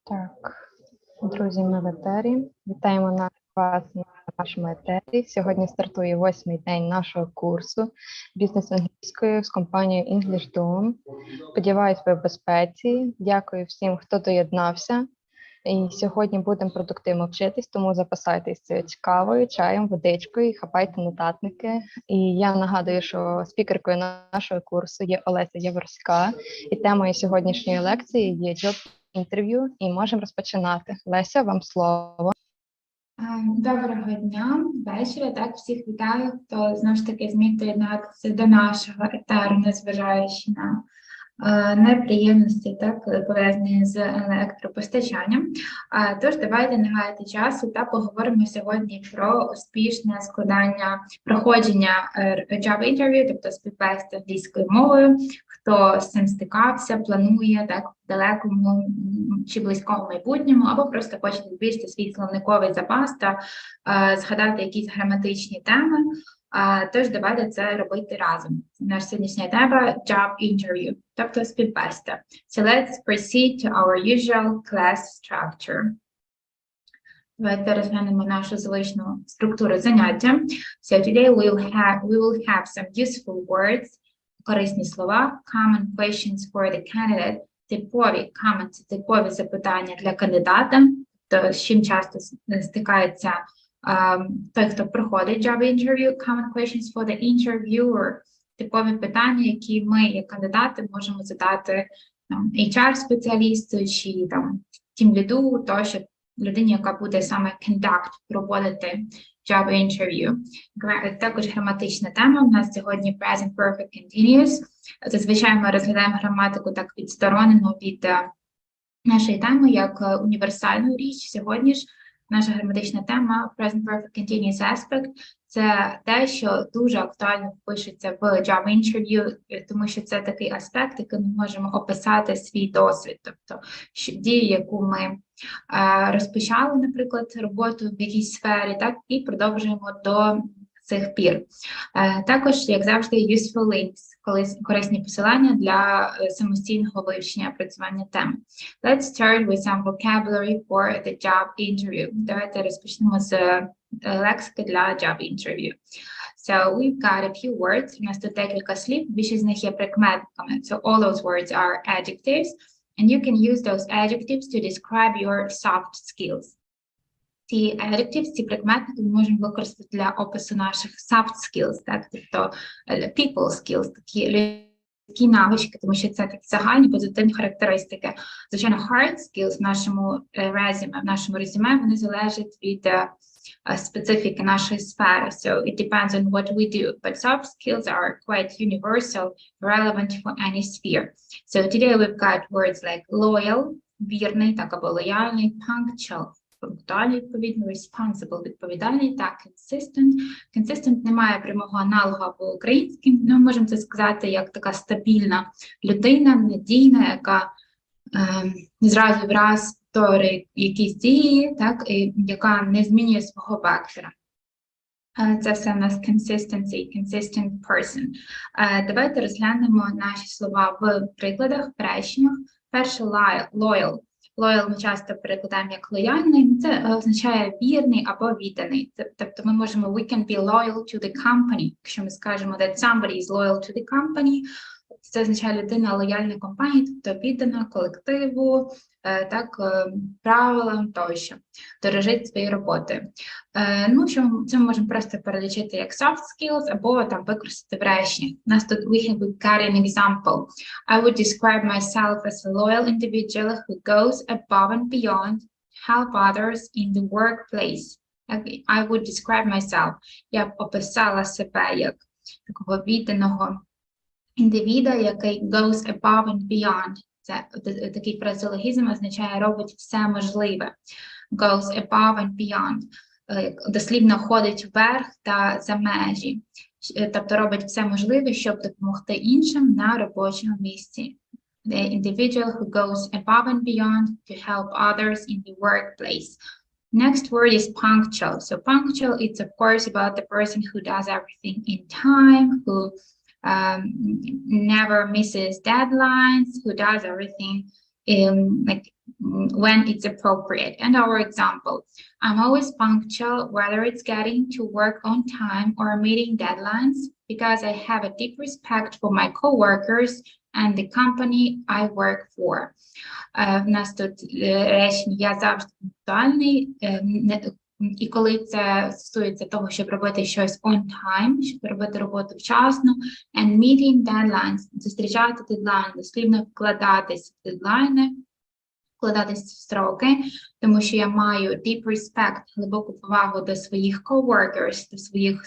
Так, друзі, ми в етері. Вітаємо вас на нашому етері. Сьогодні стартує 8-й день нашого курсу «Бізнес англійською» з компанією Englishdom. Сподіваюсь, ви в безпеці. Дякую всім, хто доєднався. І сьогодні будемо продуктивно вчитись, тому запасайтесь цікавою, чаєм, водичкою і хапайте нотатники. І я нагадую, що спікеркою нашого курсу є Олеся Яворська, і темою сьогоднішньої лекції є джоб-інтерв'ю, і можемо розпочинати. Леся, вам слово. Доброго дня, вечора. Так, всіх вітаю, хто знову ж таки зміг доєднатися до нашого етеру, незважаючи на неприємності, так, пов'язані з електропостачанням. Тож давайте не гаяти часу та поговоримо сьогодні про успішне проходження job interview, тобто співбесід англійською мовою, хто з цим стикався, планує так в далекому чи близькому майбутньому, або просто хоче збільшити свій словниковий запас та згадати якісь граматичні теми. Тож давайте це робити разом. Наша сьогоднішня тема – job interview, тобто співбесіда. So let's proceed to our usual class structure. Давайте розглянемо нашу звичну структуру заняття. So today we will have some useful words, корисні слова, common questions for the candidate, типові comments, типові запитання для кандидата, то з чим часто стикається той, хто проходить job interview, common questions for the interviewer, типові питання, які ми, як кандидати, можемо задати HR-спеціалісту чи тімліду, тощо людині, яка буде саме проводити job interview. Також граматична тема. У нас сьогодні present perfect continuous. Зазвичай ми розглядаємо граматику так відсторонено від нашої теми, як універсальну річ. Сьогодні ж наша граматична тема present perfect continuous aspect – це те, що дуже актуально впишеться в job interview, тому що це такий аспект, який ми можемо описати свій досвід, тобто дію, яку ми розпочали, наприклад, роботу в якійсь сфері, так, і продовжуємо до цих пір. Також, як завжди, useful links, корисні посилання для самостійного вивчення, опрацювання теми. Let's start with some vocabulary for the job interview. Давайте розпочнемо з лексики для job interview. So we've got a few words. У нас тут декілька слів, більшість з них є прикметниками. So all those words are adjectives, and you can use those adjectives to describe your soft skills. Ці adjectives, ці прикметники ми можемо використати для опису наших soft skills, так, тобто people skills, такі людські навички, тому що це такі загальні позитивні характеристики. Звичайно, hard skills в нашому резюме, вони залежать від специфіки нашої сфери. So it depends on what we do, but soft skills are quite universal, relevant for any sphere. So today we've got words like loyal, вірний, так, або лояльний, punctual, пунктуальний, відповідно, responsible, відповідальний, та consistent. Consistent не має прямого аналогу або українським, ми можемо це сказати як така стабільна людина, надійна, яка зразу в раз повторює якісь дії, так, і яка не змінює свого вектора. Це все в нас consistent person. Давайте розглянемо наші слова в прикладах, в реченнях. Перше loyal. Loyal ми часто перекладаємо як лояльний, це означає вірний або відданий. Тобто ми можемо we can be loyal to the company. Якщо ми скажемо that somebody is loyal to the company, це означає людина лояльна компанії, тобто віддана колективу, так, правилам тощо, дорожить своєю роботою. Ну, це ми можемо просто перелічити як soft skills або там використати в реченні. У нас тут we got an example. I would describe myself as a loyal individual who goes above and beyond to help others in the workplace. I would describe myself. Я б описала себе як такого відданого індивіда, який goes above and beyond. Це такий фразеологізм означає робить все можливе. Goes above and beyond. Дослівно ходить вверх та за межі. Тобто робить все можливе, щоб допомогти іншим на робочому місці. The individual who goes above and beyond to help others in the workplace. Next word is punctual. So punctual, it's of course about the person who does everything in time, who never misses deadlines, who does everything when it's appropriate. And our example, I'm always punctual, whether it's getting to work on time or meeting deadlines, because I have a deep respect for my coworkers and the company I work for. В нас тут речення «я завжди пунктуальний», і коли це стосується того, щоб робити щось on time, щоб робити роботу вчасно, and meeting deadlines, зустрічати дедлайни, дослівно вкладатись в дедлайни, вкладатись в строки, тому що я маю deep respect, глибоку повагу до своїх coworkers, до своїх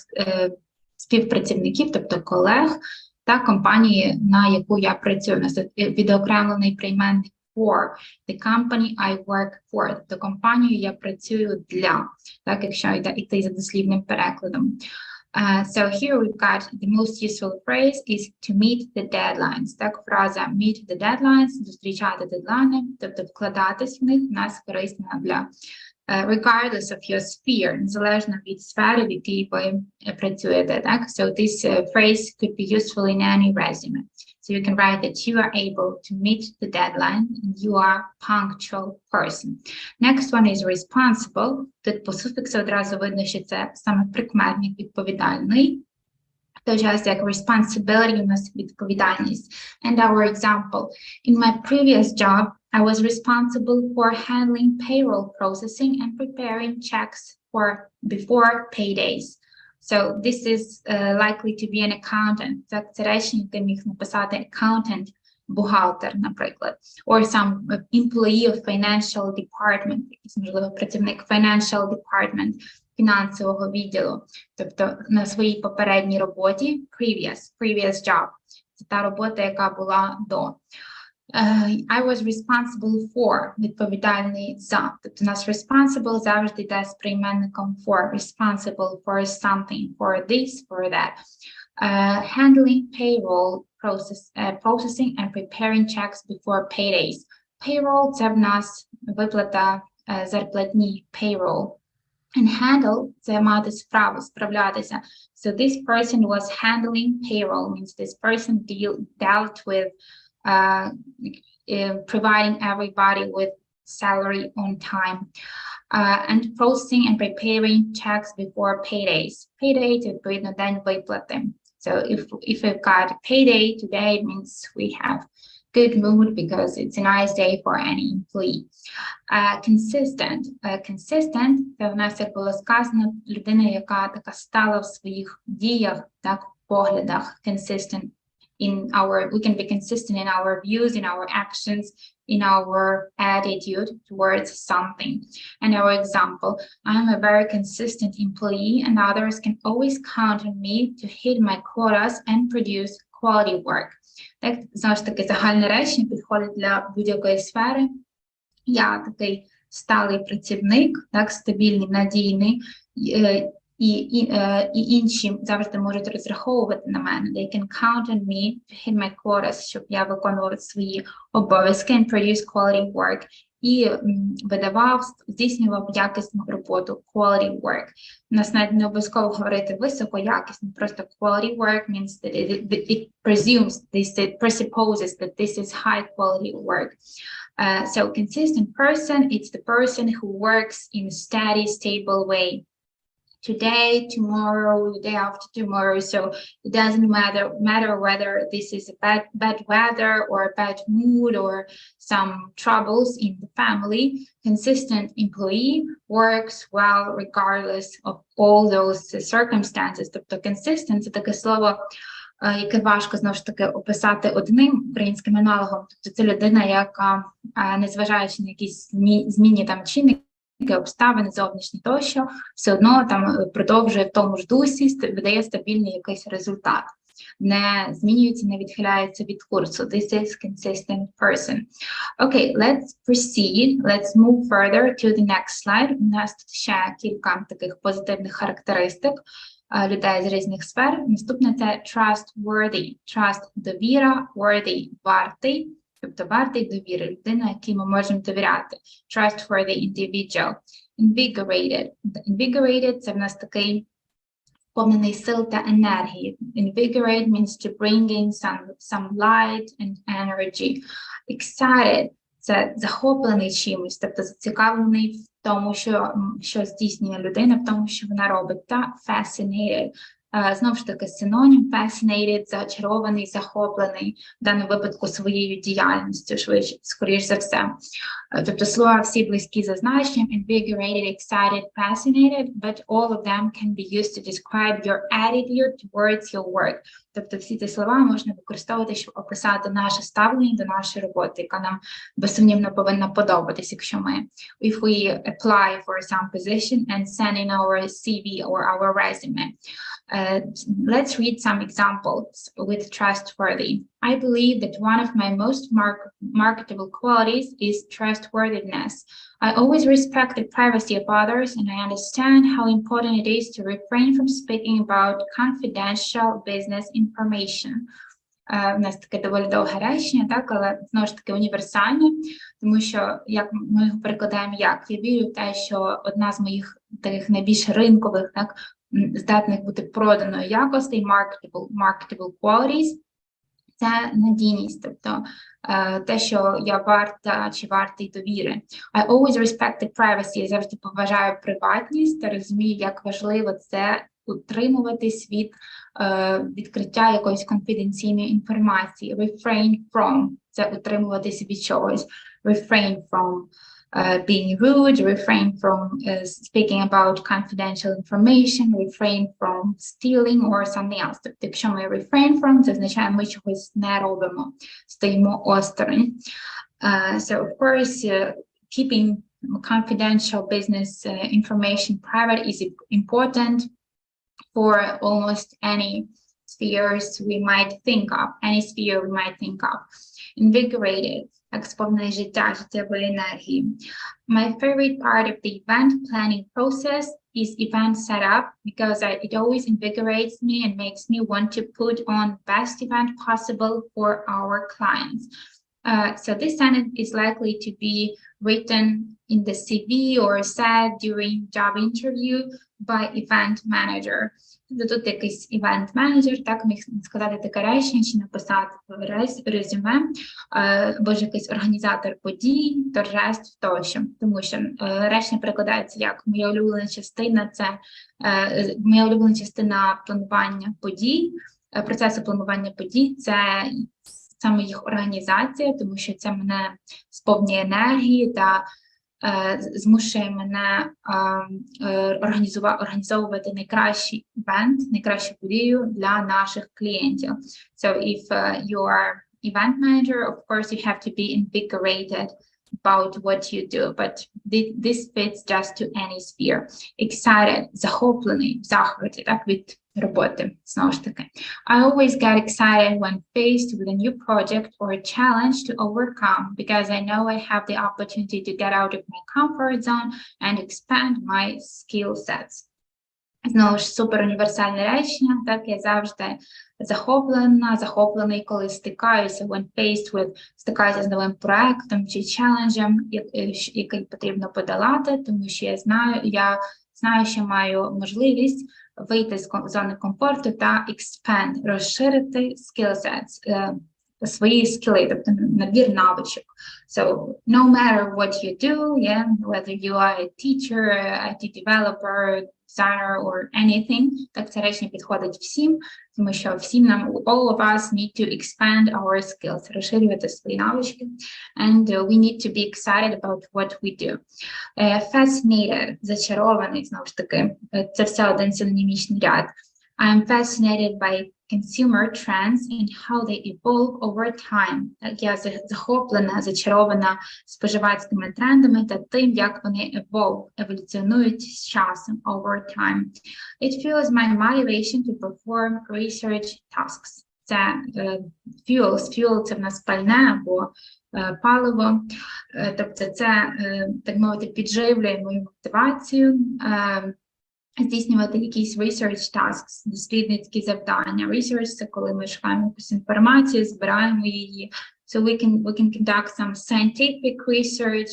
співпрацівників, тобто колег, та компанії, на яку я працюю. У нас відокремлений прийменник for, the company I work for, тобто компанію я працюю для, так, якщо йти за дослівним перекладом. So here we've got the most useful phrase is to meet the deadlines. Так, фраза meet the deadlines, зустрічати дедлайни, тобто вкладатись в них, в нас корисна для regardless of your sphere, незалежно від сфери, в якій ви працюєте, так? So this phrase could be useful in any resume. So you can write that you are able to meet the deadline and you are a punctual person. Next one is responsible. Тут по суфіксу одразу видно, що це саме прикметник відповідальний. В той час як responsibility у нас відповідальність. And our example, in my previous job, I was responsible for handling payroll processing and preparing checks for before paydays. So this is likely to be an accountant. Це речення, яке міг написати accountant, бухгалтер, наприклад. Or some employee of financial department, якийсь, можливо, працівник financial department, фінансового відділу. Тобто на своїй попередній роботі, previous job. Це та робота, яка була до. I was responsible for, відповідальний за. Тобто у нас responsible завжди йде з прийменником for, responsible for something, for this, for that. Handling payroll processing and preparing checks before paydays. Payroll – це в нас виплата зарплатні, payroll. And handle – це мати справу, справлятися. So this person was handling payroll, means this person dealt with providing everybody with salary on time, and processing and preparing checks before paydays. Payday – це відповідно день виплати. So if we've got payday today, it means we have good mood because it's a nice day for any employee. Consistent. Consistent – це в нас, як було сказано, людина, яка така стала в своїх діях, так, поглядах. Consistent. We can be consistent in our views, in our actions, in our attitude towards something. And our example, I'm a very consistent employee and others can always count on me to hit my quotas and produce quality work. Так, знову ж таки, загальне речення підходить для будь-якої сфери. Я такий сталий працівник, так, стабільний, надійний, і інші завжди можуть розраховувати на мене. They can count on me to hit my quotas, щоб я виконував свої обов'язки and produce quality work. І здійснював якісну роботу, quality work. У нас навіть не обов'язково говорити високоякісно, просто quality work means that it presupposes that this is high quality work. So consistent person, it's the person who works in a steady, stable way. Today, tomorrow, the day after tomorrow. So it doesn't matter whether this is a bad weather or a bad mood or some troubles in the family. Consistent employee works well regardless of all those circumstances. Тобто consistent – це таке слово, яке важко, знову ж таки, описати одним українським аналогом. Тобто це людина, яка, незважаючи на якісь змінні там чинники, обставини зовнішні тощо, все одно там продовжує в тому ж дусі, видає стабільний якийсь результат. Не змінюється, не відхиляється від курсу. This is consistent person. Okay, let's proceed. Let's move further to the next slide. У нас тут ще кілька таких позитивних характеристик людей з різних сфер. Наступне – це trustworthy. Trust – довіра, worthy – вартий. Тобто вартий довіри, людина, якій ми можемо довіряти. Trustworthy individual. Invigorated. Invigorated – це в нас такий сповнений сил та енергії. Invigorate means to bring in some light and energy. Excited – це захоплений чимось, тобто зацікавлений в тому, що здійснює людина, в тому, що вона робить. Та fascinated – знову ж таки синонім fascinated – зачарований, захоплений, в даному випадку своєю діяльністю, скоріш за все. Тобто слова всі близькі за значенням: invigorated, excited, fascinated, but all of them can be used to describe your attitude towards your work. Тобто всі ці слова можна використовувати, щоб описати наше ставлення до нашої роботи, яка нам безсумнівно повинна подобатись, якщо ми if we apply for some position and send in our CV or our resume. Let's read some examples with trustworthy. I believe that one of my most marketable qualities is trustworthiness. I always respect the privacy of others, and I understand how important it is to refrain from speaking about confidential business information. У нас таке доволі довге речення, так, але знову ж таки універсальне, тому що як ми його перекладаємо як? Я вірю в те, що одна з моїх таких найбільш ринкових, так, здатних бути проданою якостей, marketable qualities, це надійність, тобто те, що я варта чи вартий довіри. I always respect the privacy, я завжди поважаю приватність та розумію, як важливо це утримуватись від відкриття якоїсь конфіденційної інформації. Refrain from – це утримуватись від чогось. Refrain from being rude, refrain from speaking about confidential information, refrain from stealing or something else. Тобто, якщо ми refrain from, це означає, ми чогось не робимо, стоїмо осторонь. So, of course, keeping confidential business information private is important for almost any spheres we might think of, Invigorated, як сповнений життя, життєвої енергії. My favorite part of the event planning process is event setup because it always invigorates me and makes me want to put on best event possible for our clients. So this sentence is likely to be written in the CV or said during job interview by event manager. Тут якийсь івент-менеджер, так, міг сказати таке речення, чи написати в резюме, або ж якийсь організатор подій, торжеств тощо. Тому що речення перекладається як моя улюблена частина планування подій, процесу планування подій, це саме їх організація, тому що це мене сповнює енергії та змушує мене організовувати найкращий івент, найкращу подію для наших клієнтів. So if you are event manager, of course you have to be invigorated about what you do, but this fits just to any sphere. Excited, захоплений, в захваті, так, від роботи, знову ж таки. I always get excited when faced with a new project or a challenge to overcome because I know I have the opportunity to get out of my comfort zone and expand my skill sets. Знову ж супер універсальне речення, так, я завжди захоплений, коли стикаюся з новим проектом чи челенджем, який потрібно подолати, тому що я знаю, що маю можливість вийти з зони комфорту та expand, розширити skill sets, свої скіли, тобто набір навичок. So, no matter what you do, whether you are a teacher, IT developer, designer or anything, так це речення підходить всім, тому що всім нам, all of us need to expand our skills, розширювати свої навички, and we need to be excited about what we do. Fascinated, зачарований, знову ж таки, це все один синонімічний ряд. I am fascinated by consumer trends and how they evolve over time. Я захоплена, зачарована споживацькими трендами та тим, як вони еволюціонують з часом, over time. It fuels my motivation to perform research tasks. Це fuel – це в нас пальне або паливо, тобто це, так мовити, підживлює мою мотивацію, здійснювати якісь research tasks, дослідницькі завдання. Research – це коли ми шукаємо якусь інформацію, збираємо її, So we can conduct some scientific research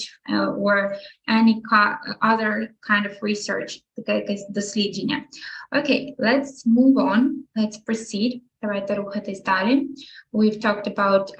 or any other kind of research, таке якесь дослідження. Okay, let's move on. Let's proceed. Давайте рухатись далі. We've talked about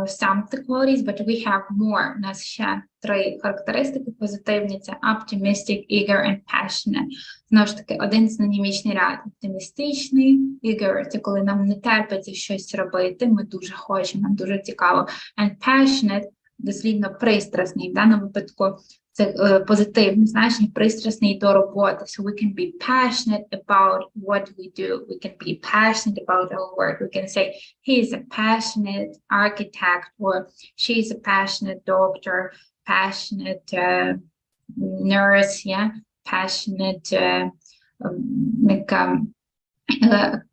some of the qualities, but we have more. У нас ще 3 характеристики позитивні. Це optimistic, eager and passionate. Знову ж таки, один синонімічний ряд. Оптимістичний, eager – це коли нам не терпиться щось робити, ми дуже хочемо, нам дуже цікаво. And passionate – дослівно пристрасний. В даному випадку це позитивне значення, пристрасний до роботи. So we can be passionate about what we do. We can be passionate about our work. We can say, he is a passionate architect, or she is a passionate doctor, passionate nurse, yeah, passionate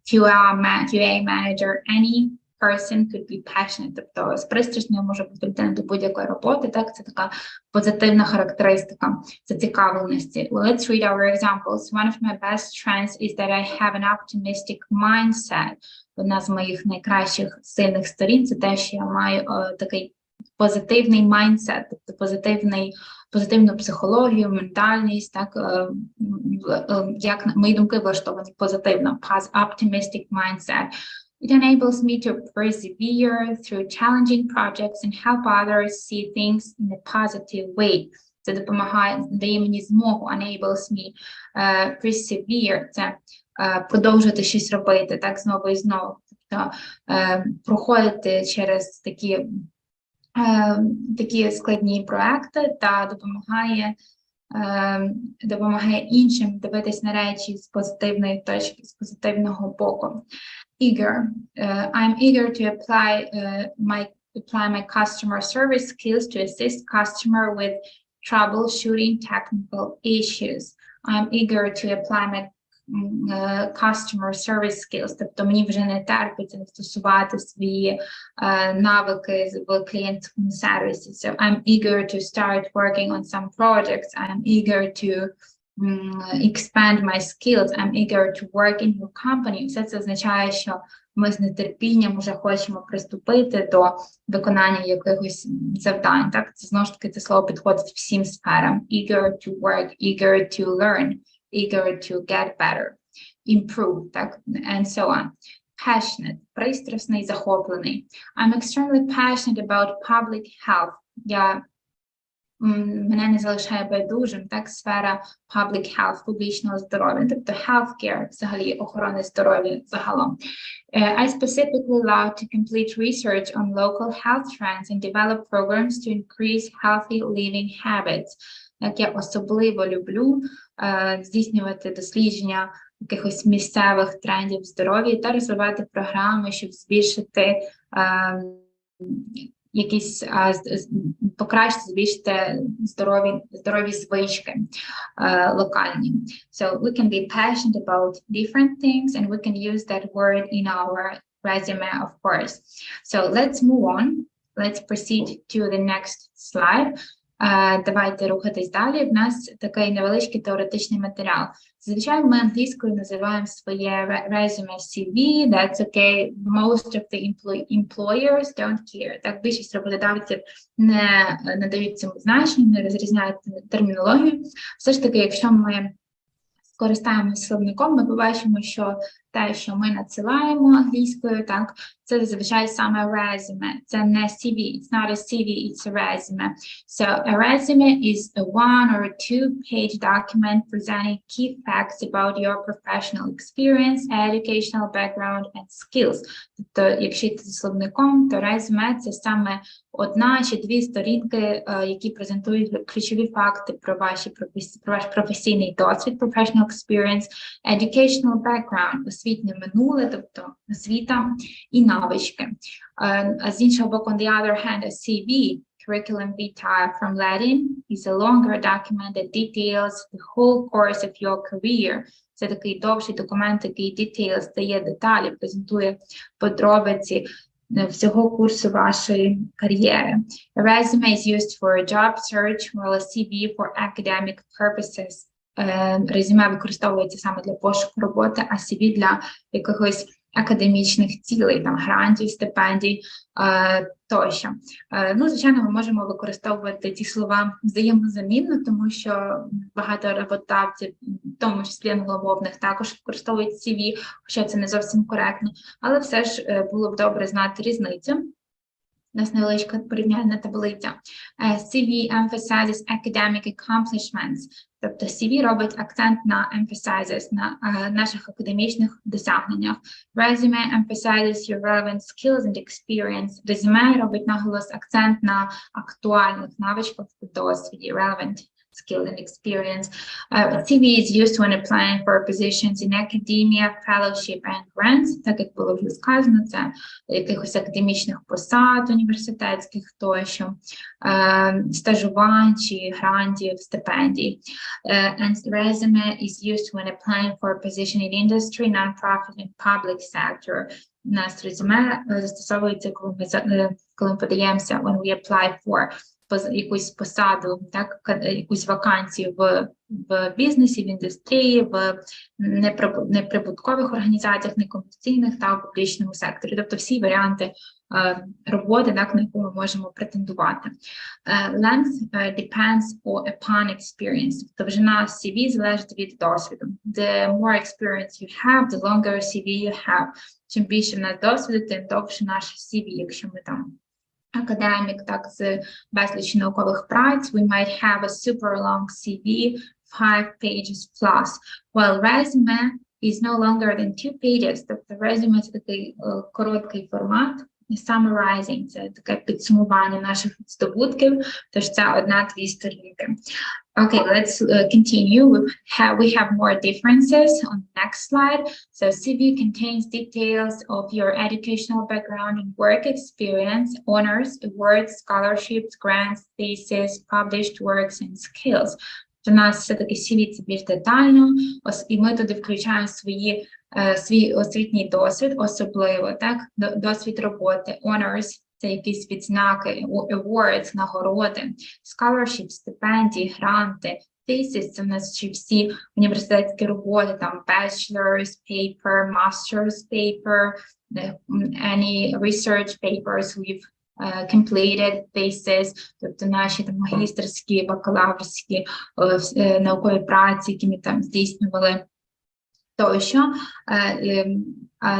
QA manager, any person could be passionate, тобто з пристрасною може бути людина до будь-якої роботи, так, це така позитивна характеристика зацікавленості. Well, let's read our examples. One of my best strengths is that I have an optimistic mindset. Одна з моїх найкращих сильних сторін – це те, що я маю такий позитивний mindset, тобто позитивну психологію, ментальність, так, як мої думки влаштовані позитивно, optimistic mindset. It enables me to persevere through challenging projects and help others see things in a positive way. Це допомагає, дає мені змогу, enables me persevere, це продовжувати щось робити, так, знову і знову. Тобто проходити через такі складні проекти та допомагає іншим дивитись на речі з позитивної точки, з позитивного боку. Eager. I'm eager to apply my customer service skills to assist customer with troubleshooting technical issues. I'm eager to apply my customer service skills. Тобто мені вже не терпиться застосувати свої навики в клієнтському сервісі. So I'm eager to start working on some projects. I'm eager to expand my skills. I'm eager to work in your company. Все це означає, що ми з нетерпінням вже хочемо приступити до виконання якихось завдань. Так, це знову ж таки це слово підходить всім сферам. Eager to work, eager to learn, eager to get better, improve, так, and so on. Passionate, пристрасний, захоплений. I'm extremely passionate about public health. Мене не залишає байдужим, так, сфера public health, публічного здоров'я, тобто healthcare, взагалі охорони здоров'я загалом. I specifically love to complete research on local health trends and develop programs to increase healthy living habits. Так, я особливо люблю здійснювати дослідження якихось місцевих трендів здоров'я та розвивати програми, щоб збільшити збільшити здорові звички локальні. So we can be passionate about different things and we can use that word in our resume, of course. So let's move on. Let's proceed to the next slide. Давайте рухатись далі. В нас такий невеличкий теоретичний матеріал. Зазвичай ми англійською називаємо своє resume CV, that's okay. Most of the employers don't care. Так, більшість роботодавців не надають цьому значення, не розрізняють термінологію. Все ж таки, якщо ми скористаємося словником, ми побачимо, що те, що ми надсилаємо англійською, так, це зазвичай саме resume, це не CV, it's not a CV, it's a resume. So a resume is a 1 or 2-page document presenting key facts about your professional experience, educational background and skills. Тобто, якщо йти зі словником, то резюме – це саме 1 чи 2 сторінки, які презентують ключові факти про ваш професійний досвід, professional experience, educational background, освітнє минуле, тобто освіта і навички. А з іншого боку, on the other hand, a CV, curriculum vitae from Latin, is a longer document that details the whole course of your career. Це такий довший документ, який details, дає деталі, презентує подробиці всього курсу вашої кар'єри. A resume is used for a job search, while a CV for academic purposes. Резюме використовується саме для пошуку роботи, а CV для якихось академічних цілей, там грантів, стипендій тощо. Ну, звичайно, ми можемо використовувати ці слова взаємозамінно, тому що багато роботодавців, в тому числі англомовних, також використовують CV, хоча це не зовсім коректно, але все ж було б добре знати різницю. У нас невеличка порівняльна таблиця. CV emphasizes academic accomplishments. Тобто CV робить акцент на emphasizes, на наших академічних досягненнях. Resume emphasizes your relevant skills and experience. Резюме робить наголос акцент на актуальних навичках та досвіді. Relevant skills and experience. CV is used when applying for positions in academia, fellowship and grants. Так як було вже сказано, це якихось академічних посад університетських тощо, стажувань чи грантів, стипендій. And resume is used when applying for a position in industry, non-profit and public sector. У нас резюме застосовується, коли ми подаємося, when we apply for якусь посаду, так, якусь вакансію в бізнесі, в індустрії, в неприбуткових організаціях, некомерційних та в публічному секторі. Тобто всі варіанти роботи, так, на яку ми можемо претендувати. Length depends upon experience. Тобто довжина CV залежить від досвіду. The more experience you have, the longer CV you have. Чим більше в нас досвіду, тим довше наш CV, якщо ми там академік, так, з безліч наукових праць, we might have a super long CV, 5 pages plus, while resume is no longer than 2 pages. Тобто resume – це такий короткий формат, summarizing – це таке підсумування наших здобутків, тож це 1-2 сторінки. Okay, let's continue. We have more differences on the next slide. So CV contains details of your educational background and work experience, honors, awards, scholarships, grants, thesis, published works, and skills. У нас все-таки CV це більш детально, і ми туди включаємо свій освітній досвід, особливо, так, досвід роботи, honors, це якісь відзнаки, awards, нагороди, scholarship, стипендії, гранти, thesis, це в нас ще всі університетські роботи, там bachelor's paper, master's paper, any research papers we've completed, thesis, тобто наші там магістерські, бакалаврські наукові праці, які ми там здійснювали тощо.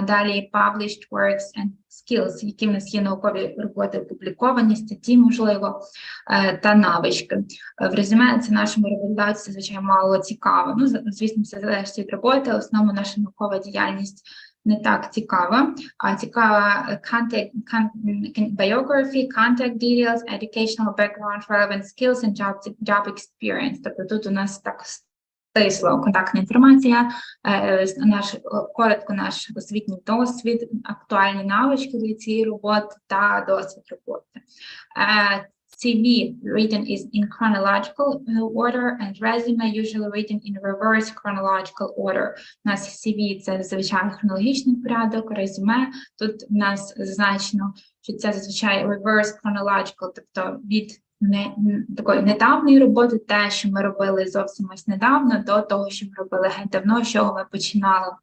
Далі published works and skills, які в нас є наукові роботи, опубліковані, статті, можливо, та навички. В резюме це нашому роботодавцю, звичайно, мало цікаво. Ну, звісно, це залежить від роботи, основна наша наукова діяльність не так цікава, а цікава biography, contact details, educational background, relevant skills and job experience. Тобто тут у нас так стисло контактна інформація, коротко наш освітній досвід, актуальні навички для цієї роботи та досвід роботи. CV written is in chronological order and resume usually written in reverse chronological order. У нас CV – це зазвичай хронологічний порядок, резюме. Тут у нас зазначено, що це зазвичай reverse chronological, тобто від такої недавньої роботи, те, що ми робили зовсім ось недавно, до того, що ми робили геть давно, з чого ми починали.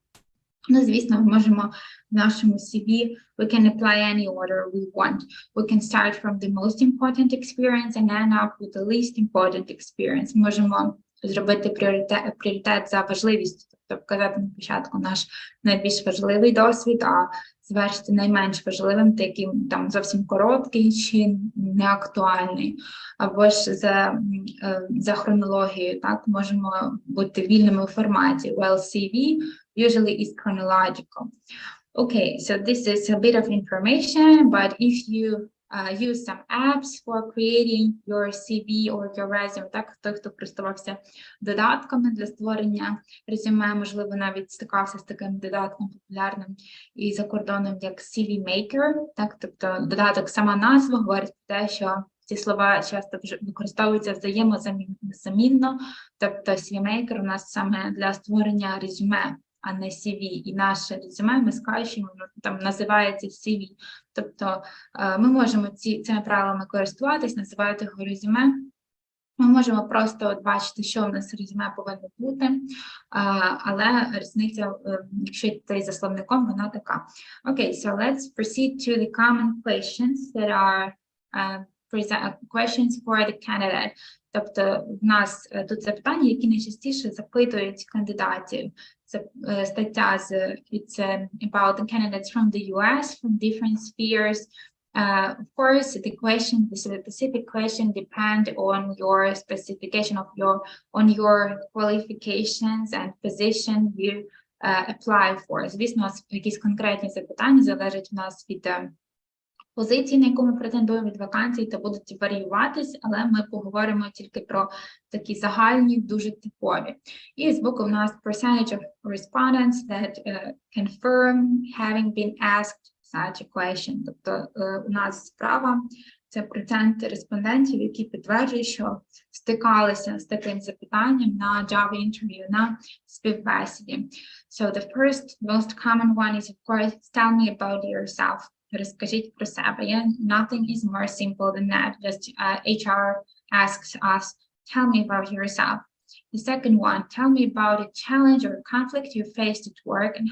Ну, звісно, ми можемо в нашому CV, we can apply any order we want. We can start from the most important experience and end up with the least important experience. Можемо зробити пріоритет за важливістю, тобто вказати на початку наш найбільш важливий досвід, а завершити найменш важливим, таким там зовсім короткий чи неактуальний. Або ж за хронологією, так, можемо бути вільними у форматі. Well, CV usually is chronological. Okay, so this is a bit of information, but if you use some apps for creating your CV or your resume, так, той, хто користувався додатками для створення резюме, можливо, навіть стикався з таким додатком популярним і за кордоном, як CV Maker, так, тобто додаток, сама назва говорить про те, що ці слова часто використовуються взаємозамінно, тобто CV Maker у нас саме для створення резюме, а не CV. І наше резюме ми скажемо, там називається CV. Тобто ми можемо цими правилами користуватись, називати його резюме, Ми можемо просто от бачити, що в нас резюме повинно бути, але різниця, якщо йти за словником, вона така. Okay, so let's proceed to the common questions that are questions for the candidate. Тобто в нас тут запитання, які найчастіше запитують кандидатів. Це стаття з it's about the candidates from the US, from different spheres. Of course, the specific question depend on your specification of your qualifications and position you apply for. Звісно, якісь конкретні запитання залежать у нас від позиції, на яку ми претендуємо, від вакансій, та будуть варіюватись, але ми поговоримо тільки про такі загальні, дуже типові. І збоку у нас percentage of respondents that confirm having been asked such a question. Тобто у нас справа це процент респондентів, які підтверджують, що стикалися з таким запитанням на job interview, на співбесіді. So the first, most common one is, of course, tell me about yourself. Розкажіть про себе. Yeah? Nothing is more simple than that. Just HR asks us, tell me about yourself. The second one, tell me about a challenge or conflict you faced at work and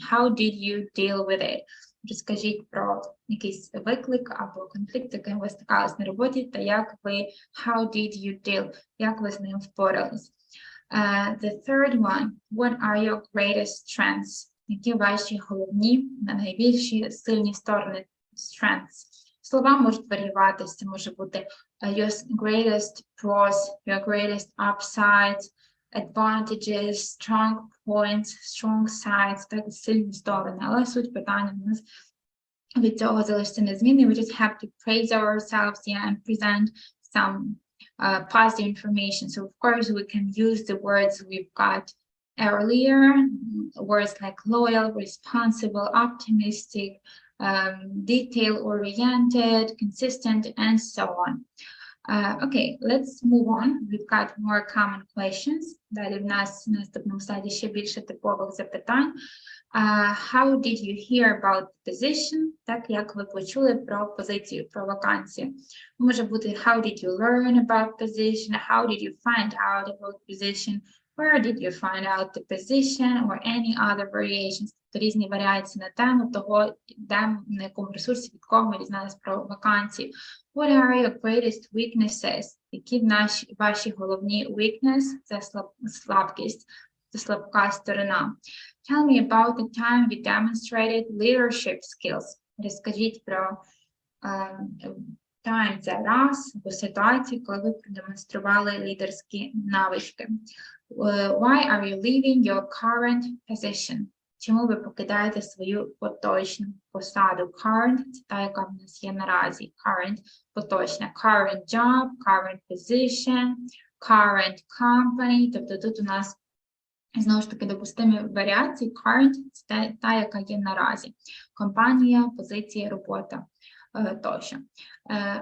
how did you deal with it. Розкажіть про якийсь виклик або конфлікт, з яким ви стикались на роботі, та як ви, how did you deal, як ви з ним впорались. The third one, what are your greatest strengths? Які ваші головні, найбільші сильні сторони, strengths. Слова можуть варіюватися, це може бути your greatest pros, your greatest upsides, advantages, strong points, strong sides, так, сильні сторони. Але суть питання у нас від цього залишиться незмінний. We just have to praise ourselves, yeah, and present some positive information. So of course we can use the words we've got earlier, words like loyal, responsible, optimistic, detail-oriented, consistent, and so on. Okay, let's move on. We've got more common questions. Далі в нас на наступному слайді ще більше типових запитань. How did you hear about the position? Так, як ви почули про позицію, про вакансію. Може бути how did you learn about position? How did you find out about position? Where did you find out the position or any other variations? Тобто різні варіації на тему того, де, на якому ресурсі, від кого ми дізналися про вакансії. What are your greatest weaknesses? Які ваші головні weakness? Це слабкість, це слабка сторона. Tell me about the time you demonstrated leadership skills. Розкажіть про time, це раз, або ситуацію, коли ви продемонстрували лідерські навички. Why are you leaving your current position? Чому ви покидаєте свою поточну посаду? Current – це та, яка в нас є наразі. Current – поточна. Current job, current position, current company. Тобто тут у нас, знову ж таки, допустимі варіації. Current – це та, яка є наразі. Компанія, позиція, робота тощо.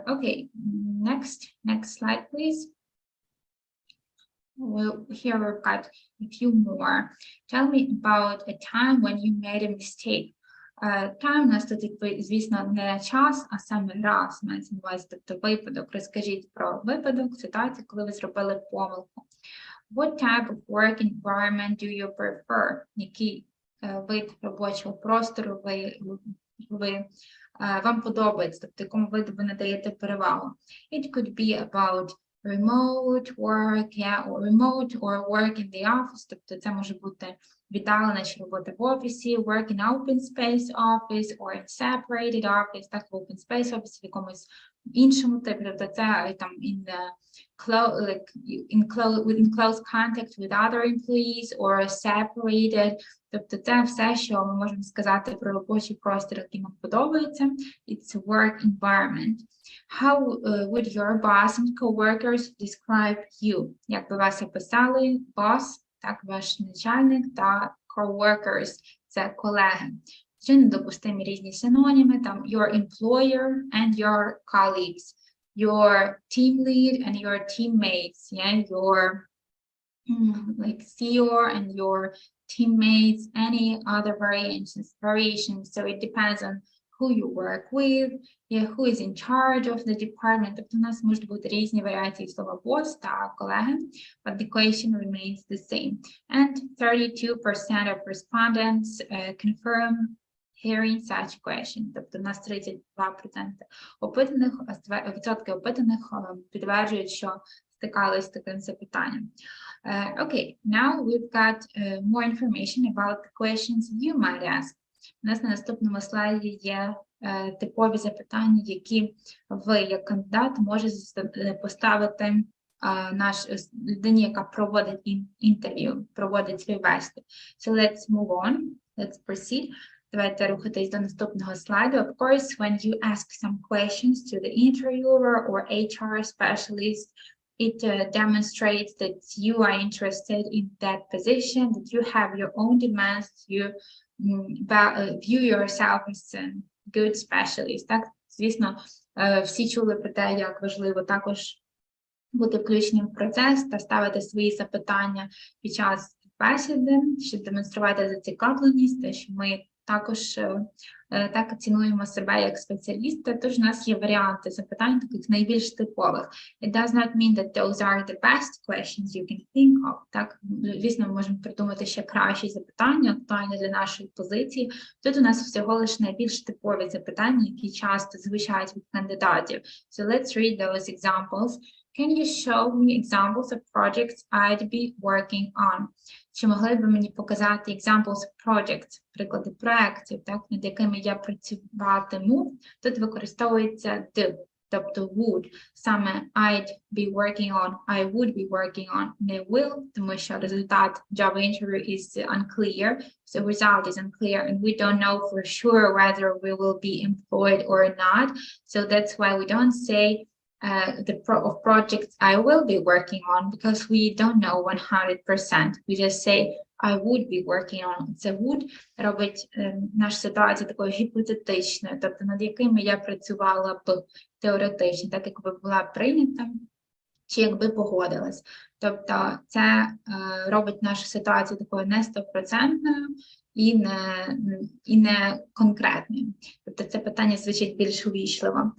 Okay, next slide, please. Well, here we've got a few more. Tell me about a time when you made a mistake. Time у нас тут, звісно, не час, а саме раз, мається на увазі, тобто випадок. Розкажіть про випадок, ситуацію, коли ви зробили помилку. What type of work environment do you prefer? Який вид робочого простору вам подобається, тобто якому виду ви надаєте перевагу? It could be about remote work, yeah, or remote or work in the office, тобто це може бути віддалена чи робота в офісі, work in open space office or in separated office, так, в open space office, в якомусь іншому типі, тобто це там in close contact with other employees or separated, тобто це все, що ми можемо сказати про робочий простір, який нам подобається. It's a work environment. How would your boss and co-workers describe you? Як би вас описали boss, так, ваш начальник, та co-workers – це колеги. Ще недопустимі різні синоніми, там your employer and your colleagues, your team lead and your teammates, yeah, your like CEO and your teammates, any other variations. So it depends on who you work with, who is in charge of the department. Тобто у нас можуть бути різні варіації слова boss та колеги, but the question remains the same. And 32% of respondents confirm hearing such question. Тобто у нас 32% опитаних підтверджують, що стикались з таким запитанням. Okay, now we've got more information about the questions you might ask. У нас на наступному слайді є типові запитання, які ви, як кандидат, можете поставити людині, яка проводить інтерв'ю, проводить співбесіду. So let's move on, let's proceed. Давайте рухатись до наступного слайду. Of course, when you ask some questions to the interviewer or HR specialist, it demonstrates that you are interested in that position, that you have your own demands, you view yourself as a good specialist. Так, звісно, всі чули про те, як важливо також бути включеним в процес та ставити свої запитання під час бесіди, щоб демонструвати зацікавленість, те, що ми також так цінуємо себе як спеціалісти. Тож у нас є варіанти запитань, таких найбільш типових. It does not mean that those are the best questions you can think of. Так, звісно, ми можемо придумати ще кращі запитання, актуальні для нашої позиції. Тут у нас всього лише найбільш типові запитання, які часто звучать від кандидатів. So let's read those examples. Can you show me examples of projects I'd be working on? Чи могли б ви мені показати examples of projects, приклади проєктів, так, над якими я працюватиму? Тут використовується do, тобто would. Саме I'd be working on, I would be working on, не will, тому що результат job interview is unclear, so result is unclear, and we don't know for sure whether we will be employed or not. So that's why we don't say of projects I will be working on, because we don't know 100%. We just say I would be working on. Це would робить нашу ситуацію такою гіпотетичною, тобто над якими я працювала б теоретично, так як би була прийнята, чи якби погодилась. Тобто це робить нашу ситуацію такою не 100% і не конкретною. Тобто це питання звучить більш увічливо.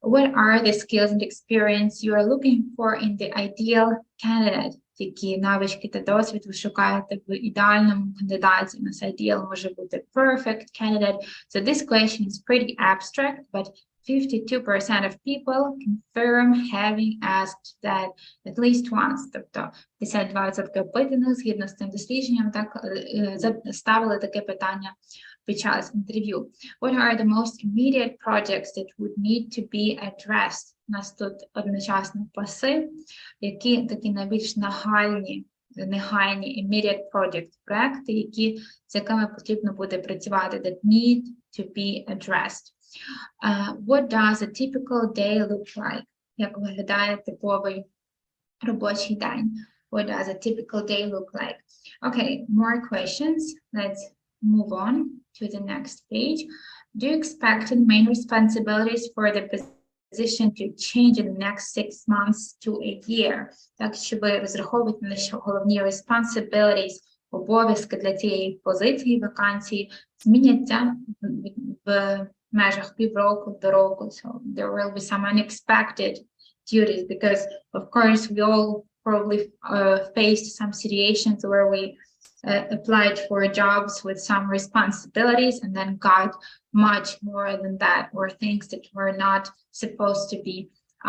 What are the skills and experience you are looking for in the ideal candidate? Які навички та досвід ви шукаєте в ідеальному кандидаті? У нас ideal може бути perfect candidate. So this question is pretty abstract, but 52% of people confirm having asked that at least once. Тобто 52% опитаних згідно з цим дослідженням так ставили таке питання під час інтерв'ю. What are the most immediate projects that would need to be addressed? У нас тут одночасно пасив, які такі найбільш негайні immediate project проекти, з якими потрібно буде працювати, that need to be addressed. What does a typical day look like? Як виглядає типовий робочий день? What does a typical day look like? Okay, more questions. Let's move on to the next page. Do you expect the main responsibilities for the position to change in the next 6 months to a year? Так, щоб розраховувати на що головні responsibilities, обов'язки для цієї позиції, вакансії зміняться в межах півроку до року. So there will be some unexpected duties, because of course we all probably faced some situations where we applied for jobs with some responsibilities and then got much more than that, or things that were not supposed to be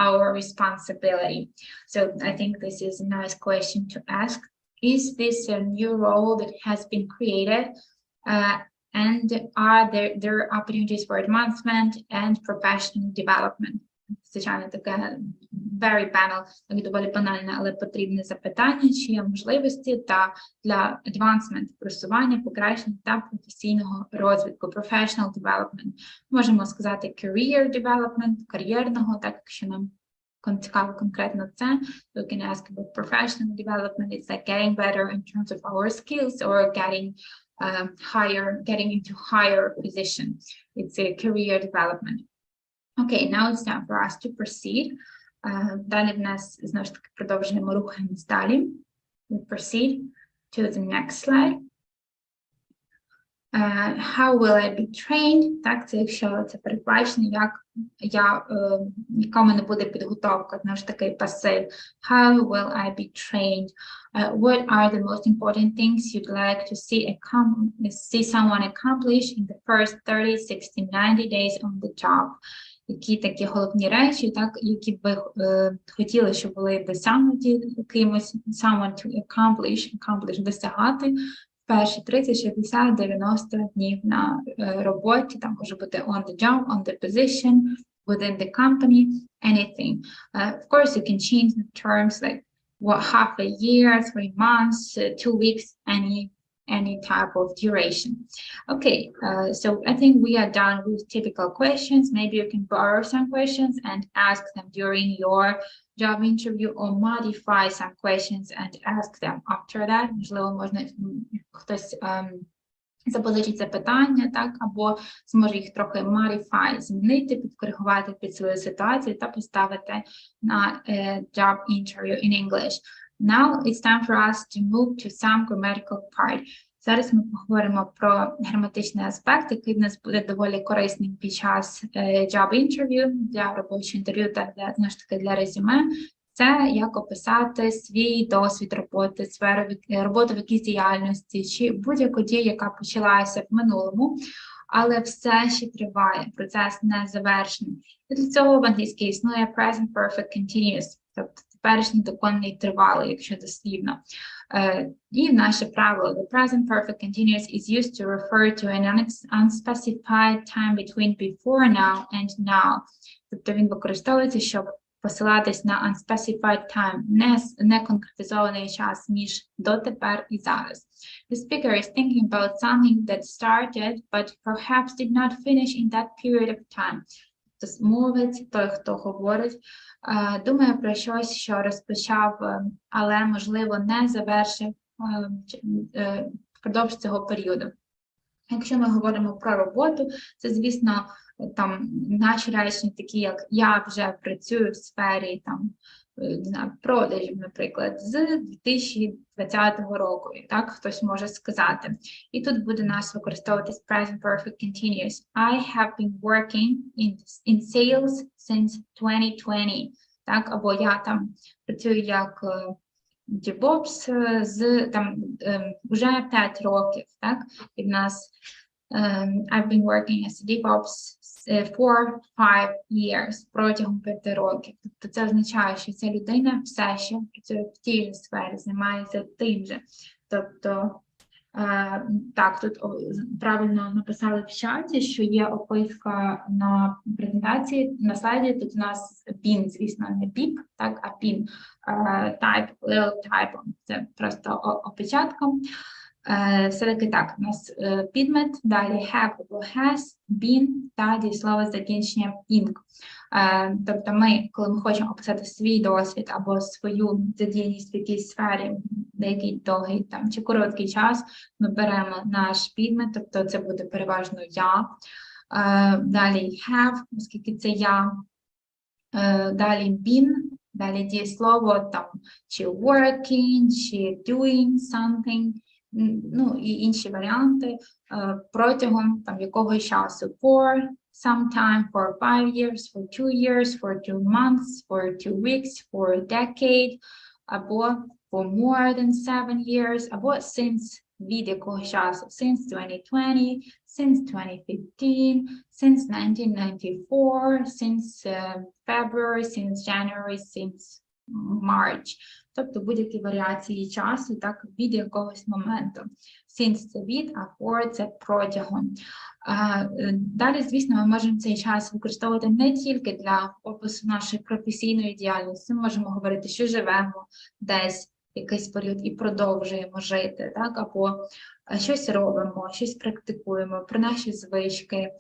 our responsibility. So I think this is a nice question to ask. Is this a new role that has been created? And are there opportunities for advancement and professional development? Звичайно, таке very banal, доволі банальне, але потрібне запитання, чи є можливості для advancement, просування, покращення та професійного розвитку, professional development. Можемо сказати career development, кар'єрного, так, якщо нам цікаво конкретно це. We can ask about professional development. It's like getting better in terms of our skills or getting into higher position. It's a career development. Okay, now it's time for us to proceed. Далі в нас, знову ж таки, продовжуємо рухатись далі. We proceed to the next slide. How will I be trained? Так, це якщо це передбачення, яка в мене буде підготовка, знову ж таки пасив. How will I be trained? What are the most important things you'd like to see someone accomplish in the first 30, 60, 90 days on the job? Які такі головні речі, так, які б ви хотіли, щоб були досягнуті кимось, someone to accomplish, досягати перші 30, 60, 90 днів на роботі, там може бути on the job, on the position, within the company, anything. Of course, you can change the terms like half a year, 3 months, 2 weeks, any type of duration. Okay, so I think we are done with typical questions. Maybe you can borrow some questions and ask them during your job interview, or modify some questions and ask them after that. Можливо, можна хтось запозичить запитання, так, або зможе їх трохи modify, змінити, підкоригувати під свою ситуацію та поставити на job interview in English. Now it's time for us to move to some grammatical part. Зараз ми поговоримо про граматичний аспект, який в нас буде доволі корисним під час job interview, для робочого інтерв'ю та знову ж таки для резюме. Це як описати свій досвід роботи, сферу роботи в якійсь діяльності, чи будь-яку дію, яка почалася в минулому, але все ще триває, процес не завершений. І для цього в англійській існує present perfect continuous, тобто теперішній доконний тривалий, якщо дослівно. І наше правило, the present perfect continuous is used to refer to an unspecified time between before now and now. Тобто він використовується, щоб посилатись на unspecified time, не конкретизований час між дотепер і зараз. The speaker is thinking about something that started, but perhaps did not finish in that period of time. Тобто мовець, той, хто говорить, думає про щось, що розпочав, але, можливо, не завершив впродовж цього періоду. Якщо ми говоримо про роботу, це, звісно, там наші речення такі, як я вже працюю в сфері там, продажів, наприклад, з 2020 року, так, хтось може сказати. І тут буде нас використовуватись present perfect continuous. I have been working in sales since 2020. Так, або я там працюю як DevOps з там вже 5 років, так, і в нас I've been working as a DevOps for 5 years, протягом 5 років. Тобто це означає, що ця людина все ще працює в тій же сфері, займається тим же. Тобто, так, тут правильно написали в чаті, що є описка на презентації, на слайді, тут у нас been, звісно, не bip, так, а been, type, little type, це просто опечатком. Все-таки так, у нас підмет, далі have або has, been, та дієслово з закінченням ing. Тобто ми, коли ми хочемо описати свій досвід або свою задіяність в якійсь сфері, деякий довгий там, чи короткий час, ми беремо наш підмет, тобто це буде переважно я. Далі have, оскільки це я. Далі been, далі дієслово, там, чи working, чи doing something, ну, і інші варіанти протягом там якогось часу. For some time, for 5 years, for 2 years, for 2 months, for 2 weeks, for a decade, або for more than 7 years, або since від якогось часу, since 2020, since 2015, since 1994, since February, since January, since March. Тобто будь-які варіації часу, так, від якогось моменту. Since – це від, а for – це протягом. Далі, звісно, ми можемо цей час використовувати не тільки для опису нашої професійної діяльності. Ми можемо говорити, що живемо десь якийсь період і продовжуємо жити, так, або щось робимо, щось практикуємо, про наші звички,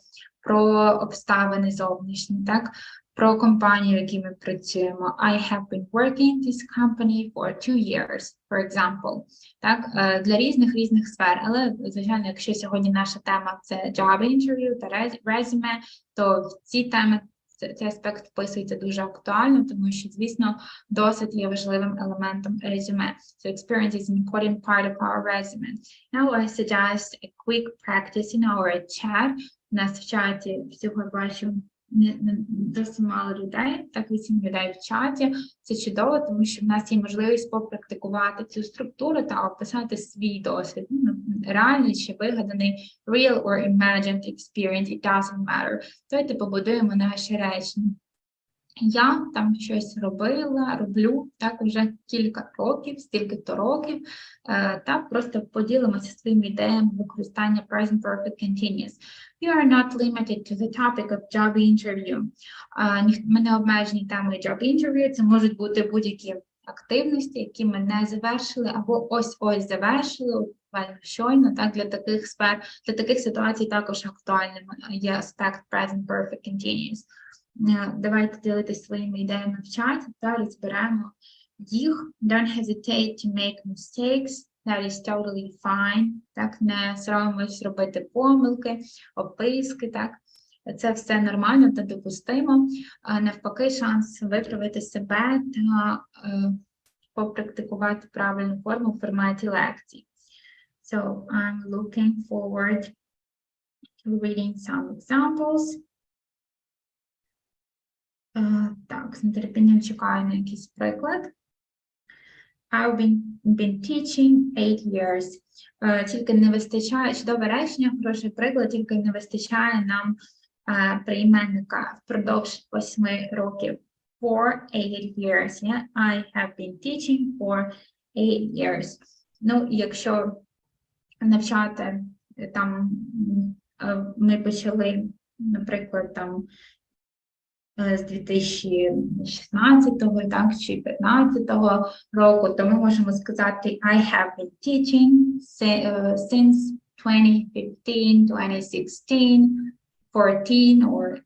про обставини зовнішні, так, про компанію, в якій ми працюємо. I have been working in this company for 2 years, for example. Так, для різних сфер. Але, звичайно, якщо сьогодні наша тема – це job interview та resume, то ці теми цей аспект вписується дуже актуально, тому що, звісно, досвід є важливим елементом резюме. So experience is an important part of our resume. Now I suggest a quick practice in our chat. У нас в чаті всього бачу досить мало людей, так 8 людей в чаті. Це чудово, тому що в нас є можливість попрактикувати цю структуру та описати свій досвід. Реальний чи вигаданий, real or imagined experience, it doesn't matter. Давайте побудуємо наше речення. Я там щось роблю, так, уже кілька років, стільки-то років, так, просто поділимося своїми ідеями використання present perfect continuous. You are not limited to the topic of job interview. Ми не обмежені темою job interview, це можуть бути будь-які активності, які ми не завершили, або ось-ось завершили, щойно, так, для таких сфер, для таких ситуацій також актуальним є аспект present perfect continuous. Давайте ділитися своїми ідеями в чаті та розберемо їх. Don't hesitate to make mistakes. That is totally fine. Так, не соромимось робити помилки, описки, так. Це все нормально та допустимо. Навпаки, шанс виправити себе та попрактикувати правильну форму в форматі лекцій. So, I'm looking forward to reading some examples. Так, з нетерпінням чекаю на якийсь приклад. I've been teaching 8 years. Тільки не вистачає, чудове речення, хороший приклад, тільки не вистачає нам прийменника впродовж 8 років. For 8 years. Yeah? I have been teaching for 8 years. Ну, якщо навчати, там, ми почали, наприклад, там, з 2016-го, так, чи 2015-го року, то ми можемо сказати I have been teaching since 2015, 2016, 14 or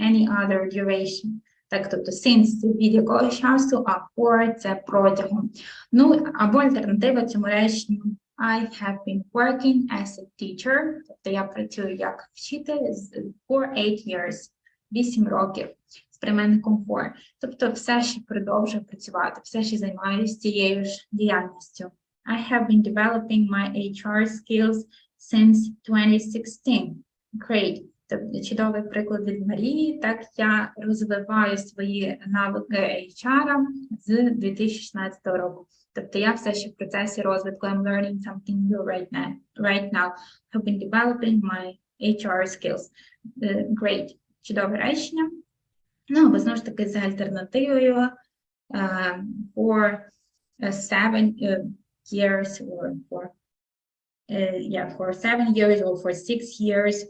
any other duration. Так, тобто since – це від якого часу, а for – це протягом. Ну, або альтернатива цьому реченню I have been working as a teacher, тобто я працюю як вчитель for 8 years. 8 років з прийменником for. Тобто все ще продовжую працювати, все ще займаюся цією ж діяльністю. I have been developing my HR skills since 2016. Great. Тобто чудовий приклад від Марії. Так, я розвиваю свої навики HR з 2016 року. Тобто я все ще в процесі розвитку. I'm learning something new right now. Have been developing my HR skills. Great. Чудове речення. Ну, або знову ж таки з альтернативою for 7 years or for 7 years or for 6 years.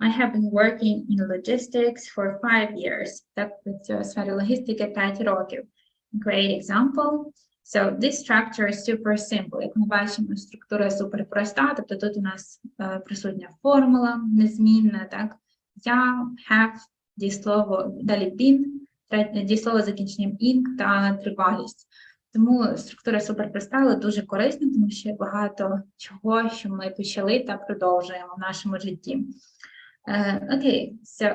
I have been working in logistics for 5 years. Так, в сфері логістики 5 років. Great example. So this structure is super simple. Як ми бачимо, структура супер проста, тобто тут у нас присутня формула незмінна, так. Я, have, дієслово, далі been, дієслово з закінченням ing та тривалість. Тому структура супер проста, але дуже корисна, тому що багато чого, що ми почали та продовжуємо в нашому житті. Okay, so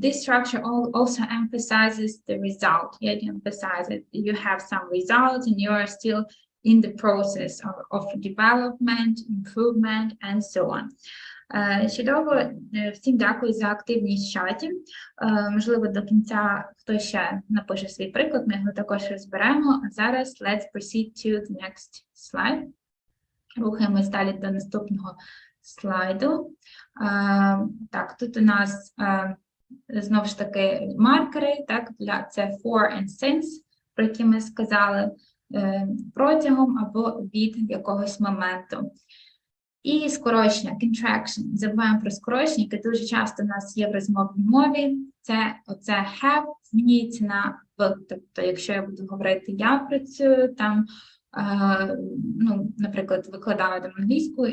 this structure also emphasizes the result. It emphasizes you have some results and you are still in the process of development, improvement, and so on. Чудово, всім дякую за активність в чаті. Можливо, до кінця хтось ще напише свій приклад, ми його також розберемо. А зараз let's proceed to the next slide. Рухаємось далі до наступного слайду. Так, тут у нас знову ж таки маркери, так, це for and since, про які ми сказали, протягом або від якогось моменту. І скорочення, contraction. Забуваємо про скорочення, яке дуже часто у нас є в розмовній мові. Це оце have змінюється на в. Тобто, якщо я буду говорити «я працюю», там, ну, наприклад, викладаю там англійську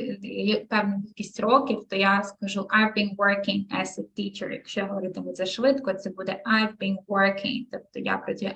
певну кількість років, то я скажу I've been working as a teacher. Якщо я говоритиму це швидко, це буде I've been working. Тобто я працюю,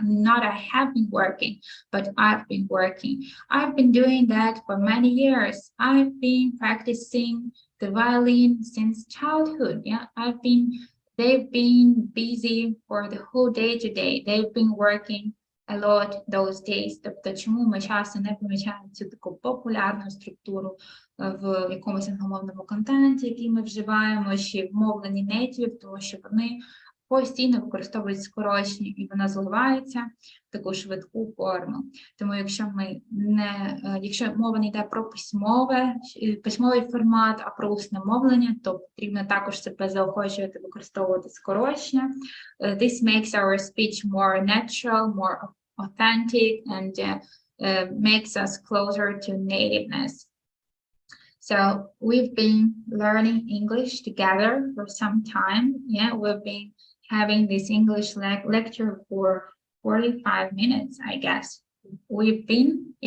not I have been working, but I've been working. I've been doing that for many years. I've been practicing the violin since childhood. Yeah, I've been they've been busy for the whole day today. They've been working a lot those days. Тобто, чому ми часто не помічаємо цю таку популярну структуру в якомусь англомовному контенті, який ми вживаємо, чи в мовленні нейтивів, тому що вони постійно використовують скорочення, і вона зливається в таку швидку форму. Тому якщо мова не йде про письмовий формат, а про усне мовлення, то потрібно також себе заохочувати використовувати скорочення. This makes our speech more natural, more authentic, and makes us closer to nativeness. So we've been learning English together for some time. Yeah, we've been having this English lecture for 45 minutes, I guess.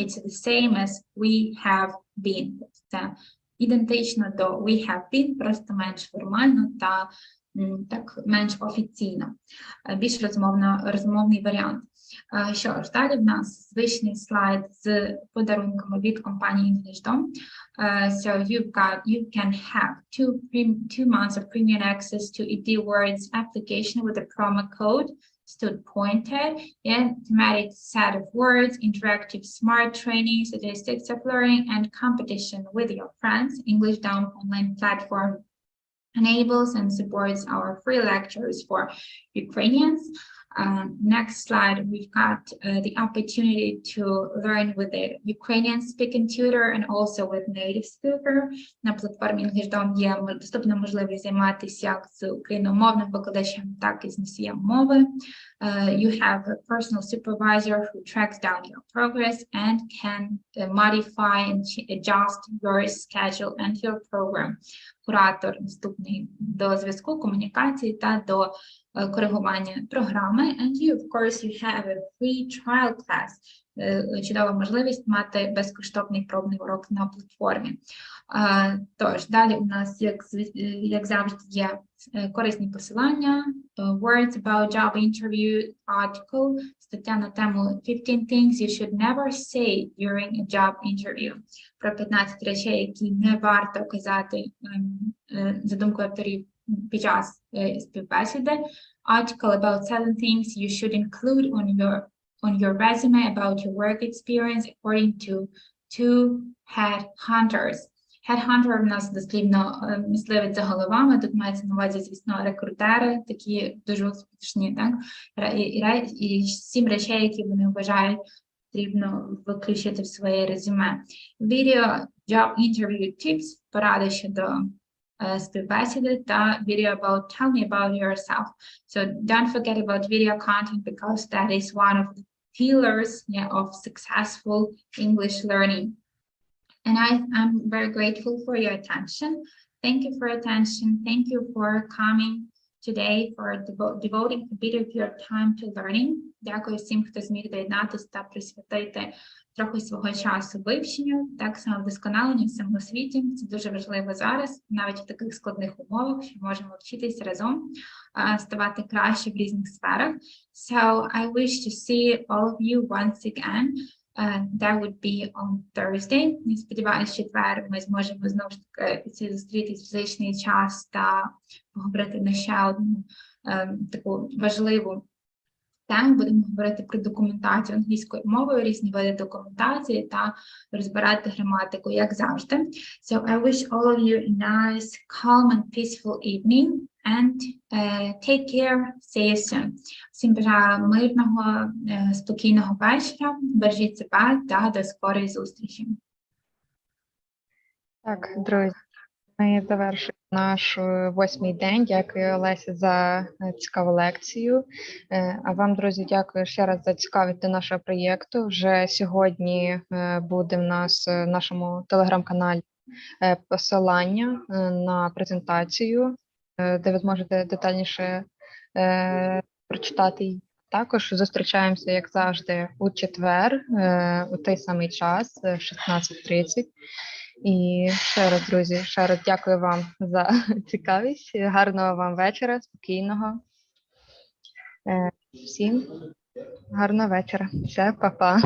It's the same as we have been. Це ідентично до we have been, просто менш формально та так менш офіційно. Більш розмовний варіант. Що ж, далі в нас звичний слайд з подарунками від компанії Englishdom. So you can have two months of premium access to EdWords application with a promo code studPointed, and thematic set of words, interactive smart training, statistics of learning, and competition with your friends. Englishdom online platform enables and supports our free lectures for Ukrainians. Next slide, we've got the opportunity to learn with the Ukrainian speaking tutor and also with native speaker. На платформі Englishdom є доступна можливість займатися як з україномовним викладачем, так і з носієм мови. You have a personal supervisor who tracks down your progress and can modify and adjust your schedule and your program. Куратор доступний до зв'язку, комунікації та до коригування програми. And of course, you have a free trial class. Чудова можливість мати безкоштовний пробний урок на платформі. Тож, далі у нас, як завжди, є корисні посилання, words about job interview, article, стаття на тему 15 things you should never say during a job interview. Про 15 речей, які не варто казати, за думкою авторів, під час співбесіди. Article about 7 things you should include on your resume about your work experience according to two headhunters. Headhunter в нас дослівно мисливець за головами, тут мається на увазі, звісно, рекрутери, такі дуже успішні, так? І 7 речей, які вони вважають, потрібно включити в своє резюме. Video job interview tips, поради щодо співбесіди та video about tell me about yourself. So don't forget about video content because that is one of the pillars of successful English learning. And I'm very grateful for your attention. Thank you for attention. Thank you for coming today, for devoting a bit of your time to learning. Дякую всім, хто зміг доєднатися та присвятити трохи свого часу вивченню, так самовдосконаленню в самому світі. Це дуже важливо зараз, навіть в таких складних умовах, що можемо вчитись разом, ставати краще в різних сферах. So I wish to see all of you once again. That would be on Thursday. Я сподіваюся, що четвер ми зможемо знову ж таки зустрітись в фізичний час та поговорити на ще одну таку важливу тему. Будемо говорити про документацію англійською мовою, різні види документації та розбирати граматику, як завжди. So I wish all of you a nice, calm and peaceful evening. And take care, see you soon. Всім бажаю мирного, спокійного вечора, бережіть себе та до скорої зустрічі. Так, друзі, ми завершуємо наш 8-й день. Дякую, Олесі, за цікаву лекцію. А вам, друзі, дякую ще раз за цікавість до нашого проєкту. Вже сьогодні буде в нас в нашому телеграм-каналі посилання на презентацію, де ви зможете детальніше прочитати її. Також зустрічаємося, як завжди, у четвер, у той самий час, 16:30. І ще раз, друзі, ще раз дякую вам за цікавість. Гарного вам вечора, спокійного. Всім гарного вечора. Все, па-па.